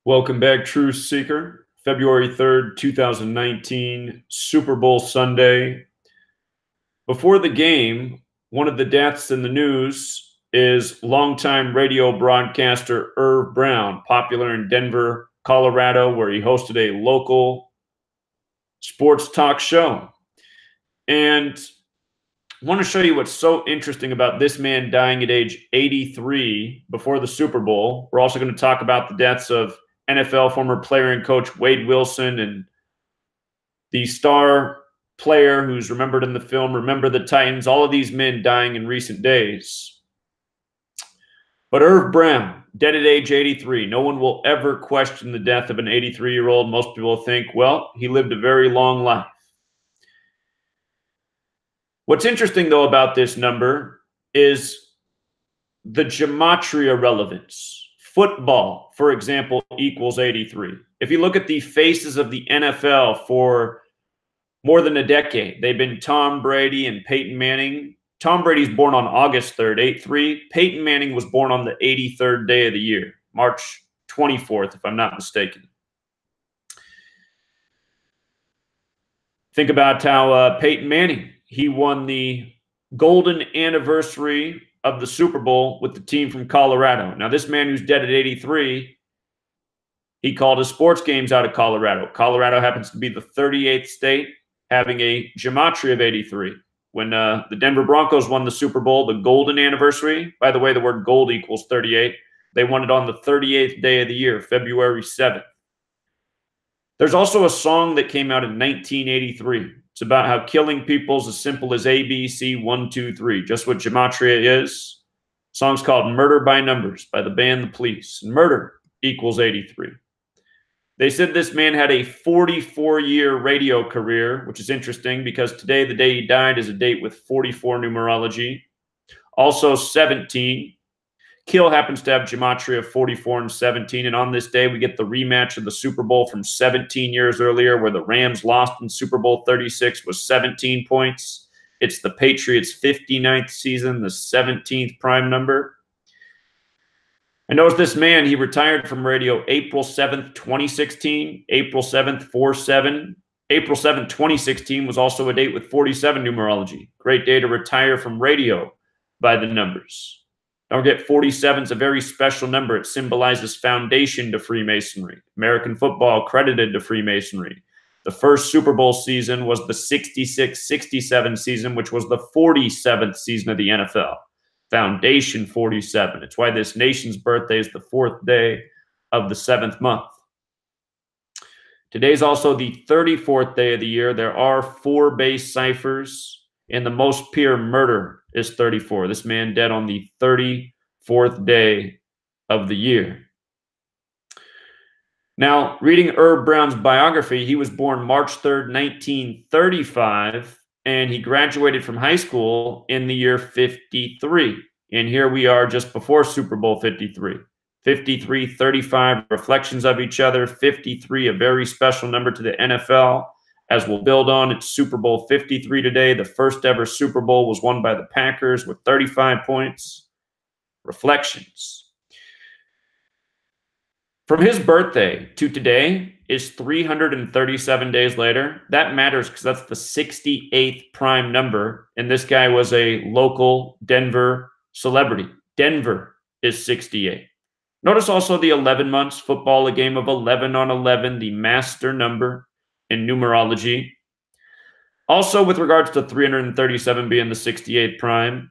Welcome back, Truth Seeker. February 3rd, 2019, Super Bowl Sunday. Before the game, one of the deaths in the news is longtime radio broadcaster Irv Brown, popular in Denver, Colorado, where he hosted a local sports talk show. And I want to show you what's so interesting about this man dying at age 83 before the Super Bowl. We're also going to talk about the deaths of NFL former player and coach Wade Wilson and the star player who's remembered in the film Remember the Titans, all of these men dying in recent days. But Irv Brown, dead at age 83. No one will ever question the death of an 83-year-old. Most people think, well, he lived a very long life. What's interesting, though, about this number is the gematria relevance. Football, for example, equals 83. If you look at the faces of the NFL for more than a decade, they've been Tom Brady and Peyton Manning. Tom Brady's born on August 3rd, 83. Peyton Manning was born on the 83rd day of the year, March 24th, if I'm not mistaken. Think about how Peyton Manning, he won the golden anniversary of the Super Bowl with the team from Colorado. Now, this man who's dead at 83, he called his sports games out of Colorado. Colorado happens to be the 38th state, having a gematria of 83. When the Denver Broncos won the Super Bowl, the golden anniversary, by the way, the word gold equals 38, they won it on the 38th day of the year, February 7th. There's also a song that came out in 1983. It's about how killing people is as simple as A, B, C, 1, 2, 3. Just what gematria is. The song's called Murder by Numbers by the band The Police. And murder equals 83. They said this man had a 44-year radio career, which is interesting because today, the day he died, is a date with 44 numerology. Also 17. Kill happens to have gematria of 44 and 17, and on this day, we get the rematch of the Super Bowl from 17 years earlier, where the Rams lost in Super Bowl 36 with 17 points. It's the Patriots' 59th season, the 17th prime number. And notice this man, he retired from radio April 7th, 2016, April 7th, 4-7. April 7th, 2016 was also a date with 47 numerology. Great day to retire from radio by the numbers. Don't forget, 47 is a very special number. It symbolizes foundation to Freemasonry. American football credited to Freemasonry. The first Super Bowl season was the 66-67 season, which was the 47th season of the NFL. Foundation 47. It's why this nation's birthday is the 4th day of the 7th month. Today's also the 34th day of the year. There are 4 base ciphers. And the most pure murder is 34. This man dead on the 34th day of the year. Now, reading Irv Brown's biography, he was born March 3rd, 1935, and he graduated from high school in the year 53. And here we are just before Super Bowl 53. 53, 35, reflections of each other. 53, a very special number to the NFL. As we'll build on, it's Super Bowl 53 today. The first ever Super Bowl was won by the Packers with 35 points. Reflections. From his birthday to today is 337 days later. That matters because that's the 68th prime number. And this guy was a local Denver celebrity. Denver is 68. Notice also the 11 months, football, a game of 11 on 11, the master number in numerology. Also, with regards to 337 being the 68th prime,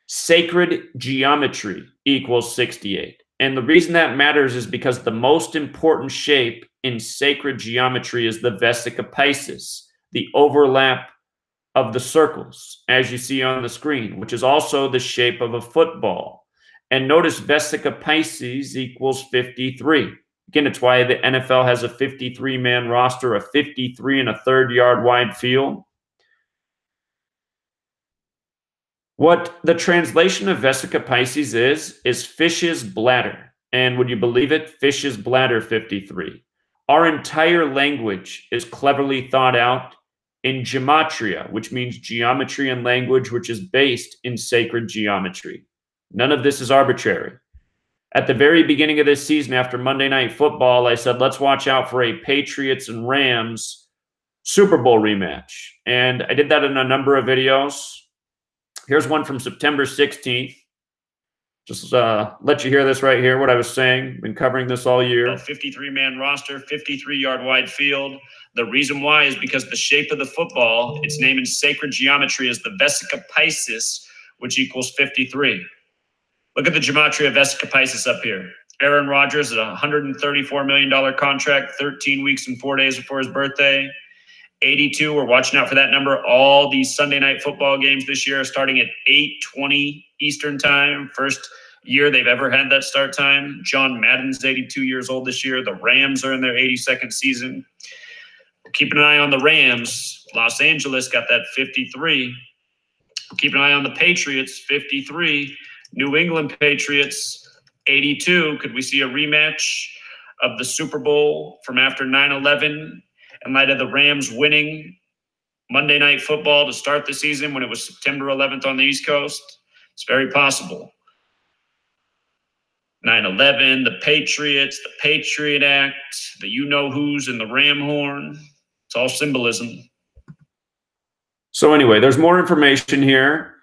sacred geometry equals 68. And the reason that matters is because the most important shape in sacred geometry is the Vesica Piscis, the overlap of the circles, as you see on the screen, which is also the shape of a football. And notice Vesica Piscis equals 53. Again, it's why the NFL has a 53-man roster, a 53 and a third-yard wide field. What the translation of Vesica Piscis is fish's bladder. And would you believe it? Fish's bladder 53. Our entire language is cleverly thought out in gematria, which means geometry and language, which is based in sacred geometry. None of this is arbitrary. At the very beginning of this season, after Monday Night Football, I said, let's watch out for a Patriots and Rams Super Bowl rematch. And I did that in a number of videos. Here's one from September 16th. Just let you hear this right here, what I was saying. Been covering this all year. 53-man roster, 53-yard wide field. The reason why is because the shape of the football, its name in sacred geometry is the Vesica Piscis, which equals 53. Look at the Gematria Vesica Piscis up here. Aaron Rodgers at a $134 million contract, 13 weeks and 4 days before his birthday. 82, we're watching out for that number. All these Sunday night football games this year are starting at 8:20 Eastern time. First year they've ever had that start time. John Madden's 82 years old this year. The Rams are in their 82nd season. We're keeping an eye on the Rams. Los Angeles got that 53. We're keeping an eye on the Patriots, 53. New England Patriots, 82. Could we see a rematch of the Super Bowl from after 9/11? In light of the Rams winning Monday Night Football to start the season when it was September 11th on the East Coast? It's very possible. 9/11, the Patriots, the Patriot Act, the you-know-who's and the ram horn. It's all symbolism. So anyway, there's more information here.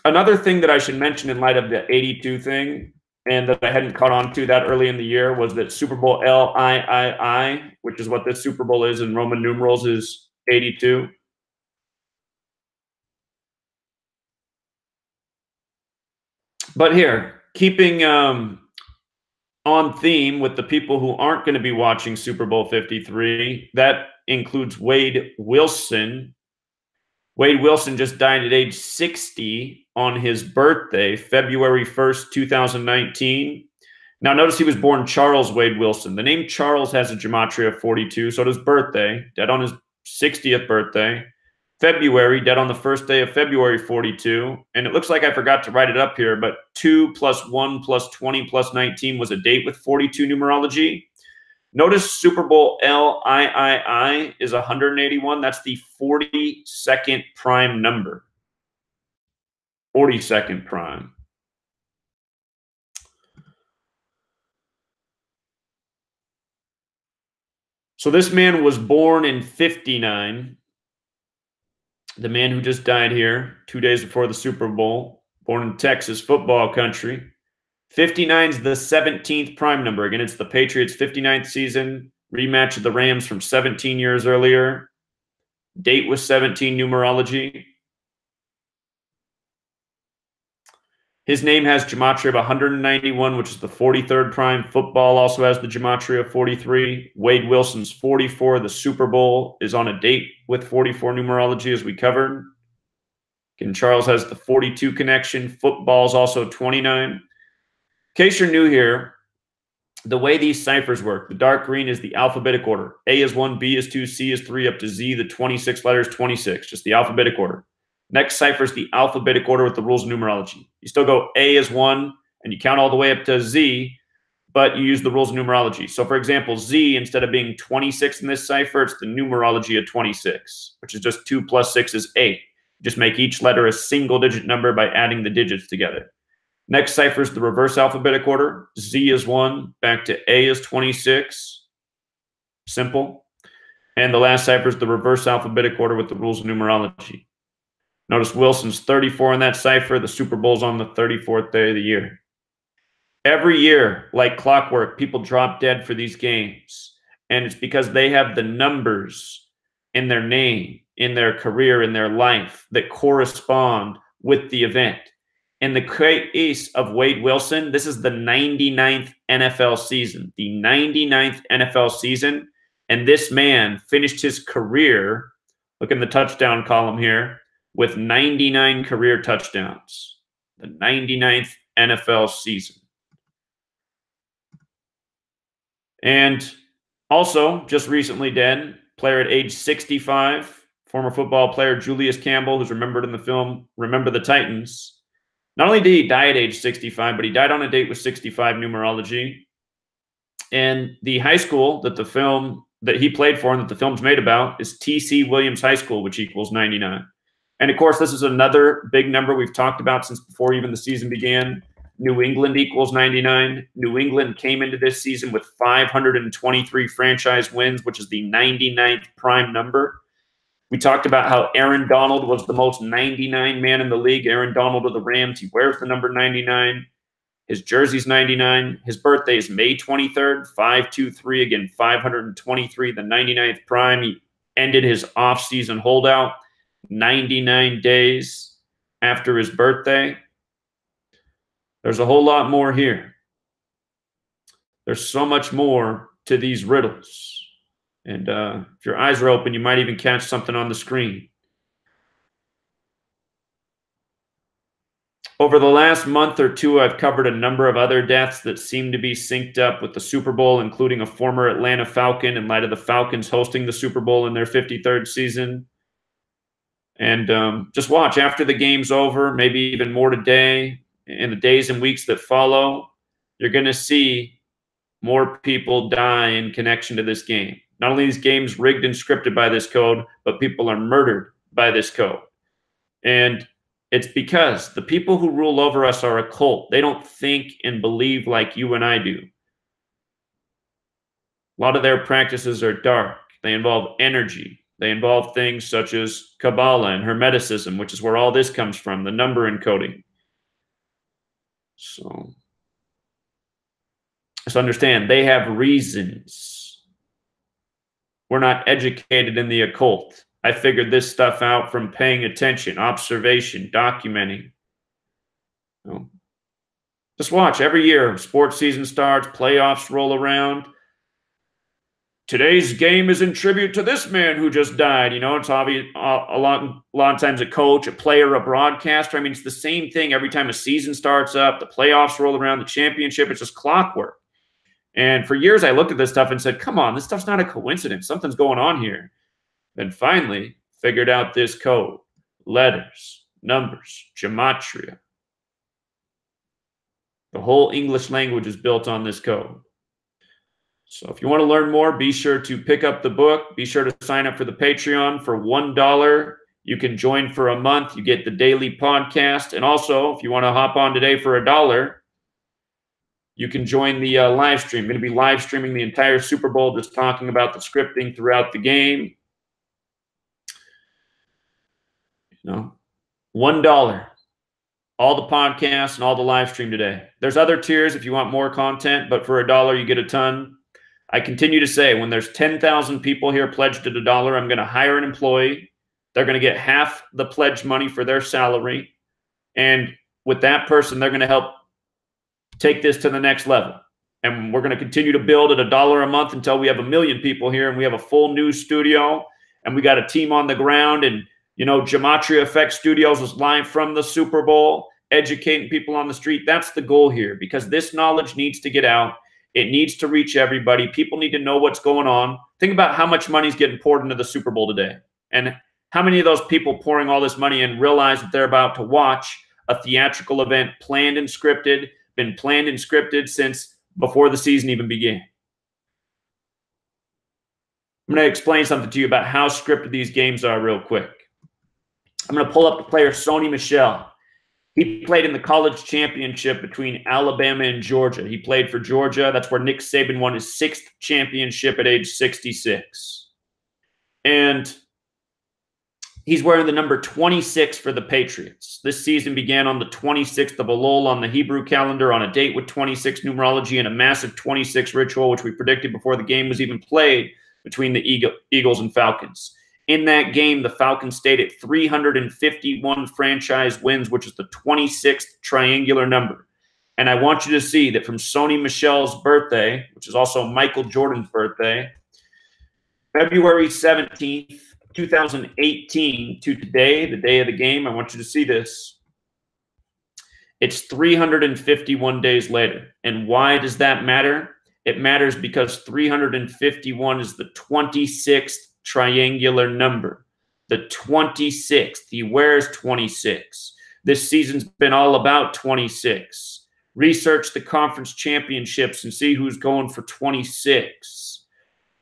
Another thing that I should mention in light of the 82 thing, and that I hadn't caught on to that early in the year, was that Super Bowl LIII, which is what this Super Bowl is in Roman numerals, is 82. But here, keeping on theme with the people who aren't going to be watching Super Bowl 53, that includes Wade Wilson. Wade Wilson just died at age 60 on his birthday, February 1st, 2019. Now, notice he was born Charles Wade Wilson. The name Charles has a gematria of 42, so does birthday, dead on his 60th birthday. February, dead on the first day of February 42. And it looks like I forgot to write it up here, but 2 + 1 + 20 + 19 was a date with 42 numerology. Notice Super Bowl LIII is 181. That's the 42nd prime number. 42nd prime. So this man was born in 59. The man who just died here 2 days before the Super Bowl, born in Texas, football country. 59 is the 17th prime number. Again, it's the Patriots' 59th season. Rematch of the Rams from 17 years earlier. Date was 17 numerology. His name has gematria of 191, which is the 43rd prime. Football also has the gematria of 43. Wade Wilson's 44. The Super Bowl is on a date with 44 numerology, as we covered. Again, Charles has the 42 connection. Football's also 29. In case you're new here, the way these ciphers work, the dark green is the alphabetic order. A is 1, B is 2, C is 3, up to Z, the 26 letters, 26, just the alphabetic order. Next cipher is the alphabetic order with the rules of numerology. You still go A is 1, and you count all the way up to Z, but you use the rules of numerology. So, for example, Z, instead of being 26 in this cipher, it's the numerology of 26, which is just 2 + 6 is 8. Just make each letter a single-digit number by adding the digits together. Next cipher is the reverse alphabetic order. Z is 1, back to A is 26. Simple. And the last cipher is the reverse alphabetic order with the rules of numerology. Notice Wilson's 34 in that cipher. The Super Bowl's on the 34th day of the year. Every year, like clockwork, people drop dead for these games. And it's because they have the numbers in their name, in their career, in their life that correspond with the event. In the case of Wade Wilson, this is the 99th NFL season. The 99th NFL season. And this man finished his career, look in the touchdown column here, with 99 career touchdowns. The 99th NFL season. And also, just recently dead, player at age 65, former football player Julius Campbell, who's remembered in the film Remember the Titans. Not only did he die at age 65, but he died on a date with 65 numerology. And the high school that the film that he played for and that the film's made about is T.C. Williams High School, which equals 99. And of course, this is another big number we've talked about since before even the season began. New England equals 99. New England came into this season with 523 franchise wins, which is the 99th prime number. We talked about how Aaron Donald was the most 99 man in the league. Aaron Donald of the Rams, he wears the number 99. His jersey's 99. His birthday is May 23rd, 523. Again, 523, the 99th prime. He ended his offseason holdout 99 days after his birthday. There's a whole lot more here. There's so much more to these riddles. And if your eyes are open, you might even catch something on the screen. Over the last month or two, I've covered a number of other deaths that seem to be synced up with the Super Bowl, including a former Atlanta Falcon in light of the Falcons hosting the Super Bowl in their 53rd season. And just watch after the game's over, maybe even more today, in the days and weeks that follow, you're going to see more people die in connection to this game. Not only these games rigged and scripted by this code, but people are murdered by this code. And it's because the people who rule over us are a cult. They don't think and believe like you and I do. A lot of their practices are dark. They involve energy. They involve things such as Kabbalah and Hermeticism, which is where all this comes from, the number encoding. So understand, they have reasons. We're not educated in the occult. I figured this stuff out from paying attention, observation, documenting. Just watch. Every year, sports season starts, playoffs roll around. Today's game is in tribute to this man who just died. You know, it's obvious a lot of times a coach, a player, a broadcaster. I mean, it's the same thing every time a season starts up, the playoffs roll around, the championship. It's just clockwork. And for years, I looked at this stuff and said, come on, this stuff's not a coincidence. Something's going on here. Then finally figured out this code. Letters, numbers, gematria. The whole English language is built on this code. So if you want to learn more, be sure to pick up the book. Be sure to sign up for the Patreon for $1. You can join for a month. You get the daily podcast. And also, if you want to hop on today for $1, you can join the live stream. I'm going to be live streaming the entire Super Bowl, just talking about the scripting throughout the game. You know, $1. All the podcasts and all the live stream today. There's other tiers if you want more content, but for $1, you get a ton. I continue to say, when there's 10,000 people here pledged at $1, I'm going to hire an employee. They're going to get half the pledge money for their salary. And with that person, they're going to help take this to the next level. And we're going to continue to build at $1 a month until we have 1 million people here and we have a full news studio and we got a team on the ground. And, you know, Gematria Effect Studios is live from the Super Bowl, educating people on the street. That's the goal here, because this knowledge needs to get out. It needs to reach everybody. People need to know what's going on. Think about how much money is getting poured into the Super Bowl today. And how many of those people pouring all this money in realize that they're about to watch a theatrical event planned and scripted, been planned and scripted since before the season even began. I'm going to explain something to you about how scripted these games are real quick. I'm going to pull up the player Sony Michel. He played in the college championship between Alabama and Georgia. He played for Georgia. That's where Nick Saban won his 6th championship at age 66. And he's wearing the number 26 for the Patriots. This season began on the 26th of Elul on the Hebrew calendar, on a date with 26 numerology and a massive 26 ritual, which we predicted before the game was even played between the Eagles and Falcons. In that game, the Falcons stayed at 351 franchise wins, which is the 26th triangular number. And I want you to see that from Sony Michel's birthday, which is also Michael Jordan's birthday, February 17th, 2018 to today, the day of the game, I want you to see this. It's 351 days later. And why does that matter? It matters because 351 is the 26th triangular number. The 26th. He wears 26. This season's been all about 26. Research the conference championships and see who's going for 26.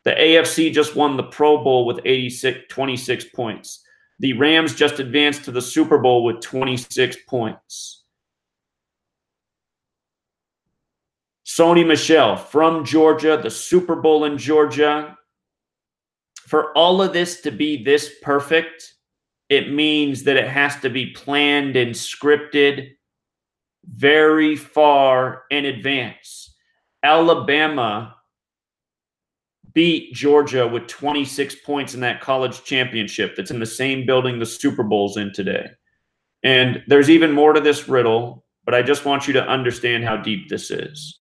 The AFC just won the Pro Bowl with 26 points. The Rams just advanced to the Super Bowl with 26 points. Sony Michel from Georgia, the Super Bowl in Georgia. For all of this to be this perfect, it means that it has to be planned and scripted very far in advance. Alabama beat Georgia with 26 points in that college championship that's in the same building the Super Bowl's in today. And there's even more to this riddle, but I just want you to understand how deep this is.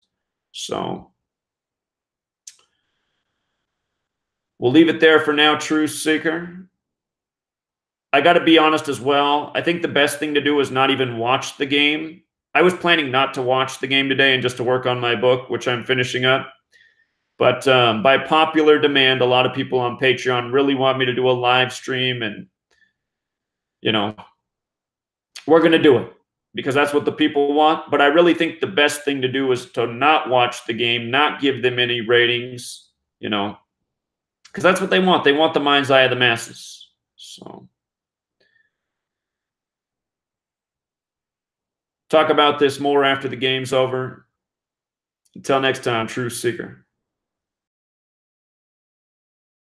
So we'll leave it there for now, Truth Seeker. I got to be honest as well. I think the best thing to do is not even watch the game. I was planning not to watch the game today and just to work on my book, which I'm finishing up. But by popular demand, a lot of people on Patreon really want me to do a live stream, and, you know, we're going to do it because that's what the people want. But I really think the best thing to do is to not watch the game, not give them any ratings, you know, because that's what they want. They want the mind's eye of the masses. So talk about this more after the game's over. Until next time, Truth Seeker.